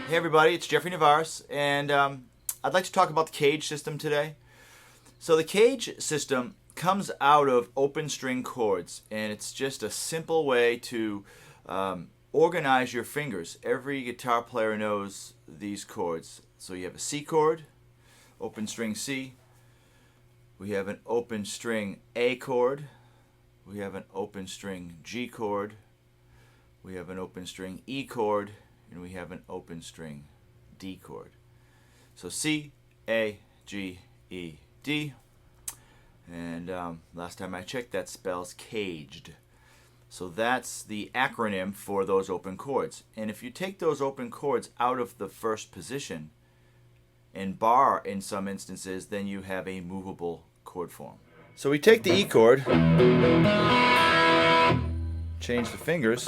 Hey everybody, it's Jeffrey Navarez, and I'd like to talk about the cage system today. So the cage system comes out of open string chords, and it's just a simple way to organize your fingers. Every guitar player knows these chords. So you have a C chord, open string C. We have an open string A chord. We have an open string G chord. We have an open string E chord. And we have an open string D chord. So C, A, G, E, D. And last time I checked, that spells caged. So that's the acronym for those open chords. And if you take those open chords out of the first position and bar in some instances, then you have a movable chord form. So we take the E chord, change the fingers,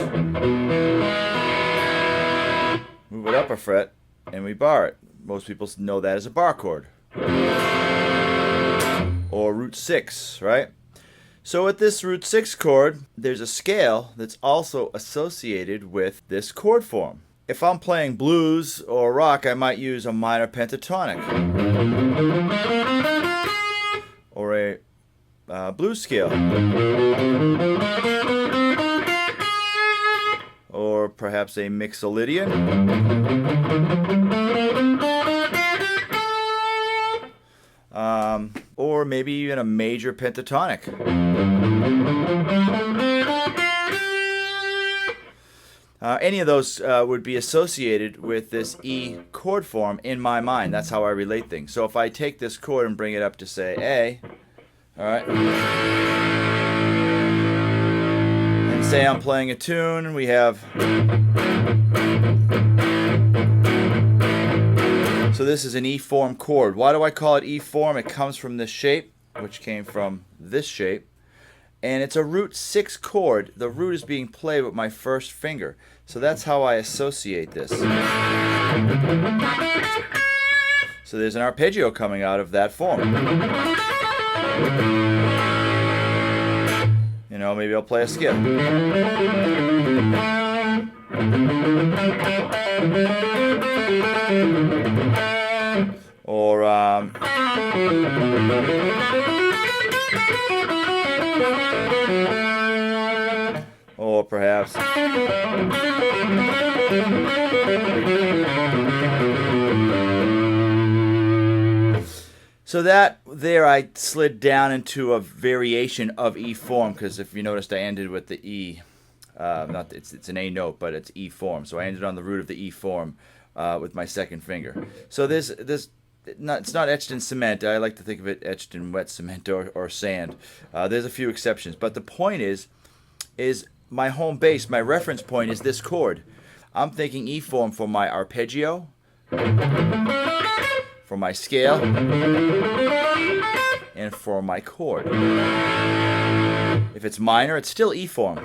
move it up a fret, and we bar it. Most people know that as a bar chord. Or root 6, right? So with this root 6 chord, there's a scale that's also associated with this chord form. If I'm playing blues or rock, I might use a minor pentatonic. Or a blues scale. Or perhaps a mixolydian. Or maybe even a major pentatonic. Any of those would be associated with this E chord form in my mind. That's how I relate things. So if I take this chord and bring it up to, say, A, all right, say I'm playing a tune, we have, so this is an E form chord. Why do I call it E form? It comes from this shape, which came from this shape, and it's a root 6 chord. The root is being played with my first finger. So that's how I associate this. So there's an arpeggio coming out of that form. You know, maybe I'll play a skip. Or perhaps so that there I slid down into a variation of E form, because if you noticed I ended with the E, it's an A note, but it's E form. So I ended on the root of the E form with my second finger. So it's not etched in cement. I like to think of it etched in wet cement or sand. There's a few exceptions, but the point is my home base, my reference point is this chord. I'm thinking E form for my arpeggio, for my scale, and for my chord. If it's minor, it's still E form.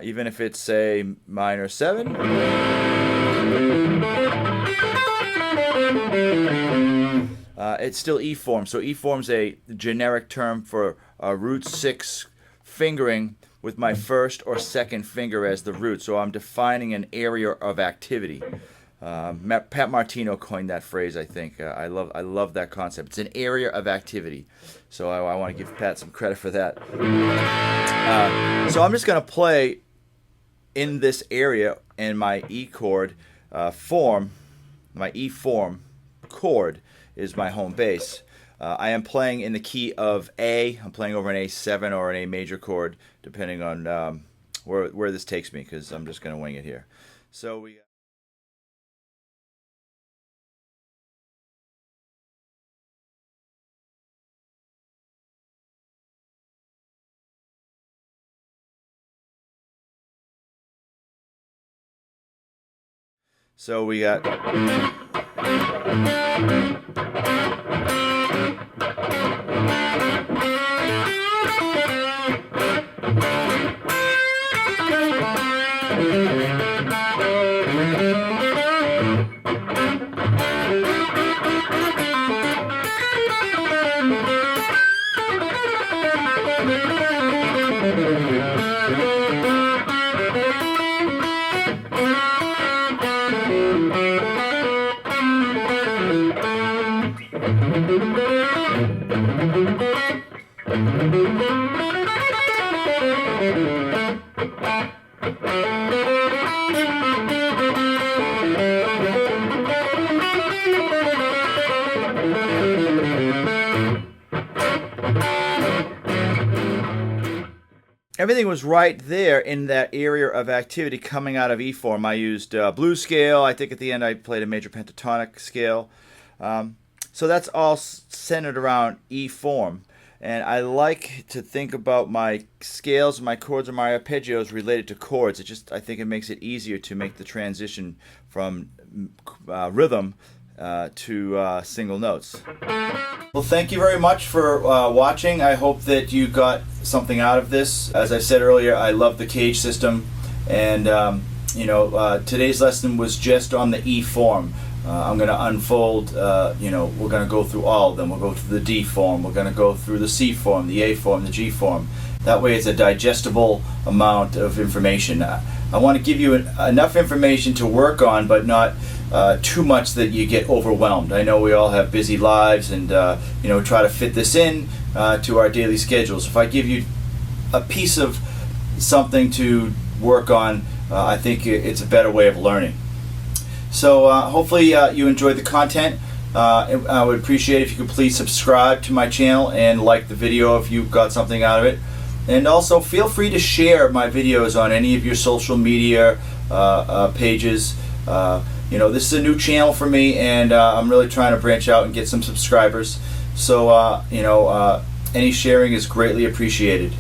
Even if it's, say, minor 7. It's still E form. So E form's a generic term for a root 6 fingering with my first or second finger as the root. So I'm defining an area of activity. Pat Martino coined that phrase, I think. I love that concept. It's an area of activity. So I want to give Pat some credit for that. So I'm just going to play in this area in my E chord form. My E form chord is my home base. I am playing in the key of A. I'm playing over an A7 or an A major chord, depending on where this takes me, because I'm just going to wing it here. So we. So we got. Everything was right there in that area of activity coming out of E form. I used blues scale. I think at the end I played a major pentatonic scale. So that's all centered around E form. And I like to think about my scales, my chords, and my arpeggios related to chords. I think it makes it easier to make the transition from rhythm to single notes. Well, thank you very much for watching. I hope that you got something out of this. As I said earlier, I love the cage system, and today's lesson was just on the E form. I'm going to unfold, we're going to go through all of them. We'll go through the D form, we're going to go through the C form, the A form, the G form. That way it's a digestible amount of information. I want to give you enough information to work on, but not too much that you get overwhelmed. I know we all have busy lives and try to fit this in to our daily schedules. If I give you a piece of something to work on, I think it's a better way of learning. So hopefully you enjoyed the content. I would appreciate if you could please subscribe to my channel and like the video if you got something out of it. And also feel free to share my videos on any of your social media pages. This is a new channel for me, and I'm really trying to branch out and get some subscribers. So any sharing is greatly appreciated.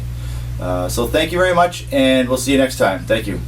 So thank you very much, and we'll see you next time. Thank you.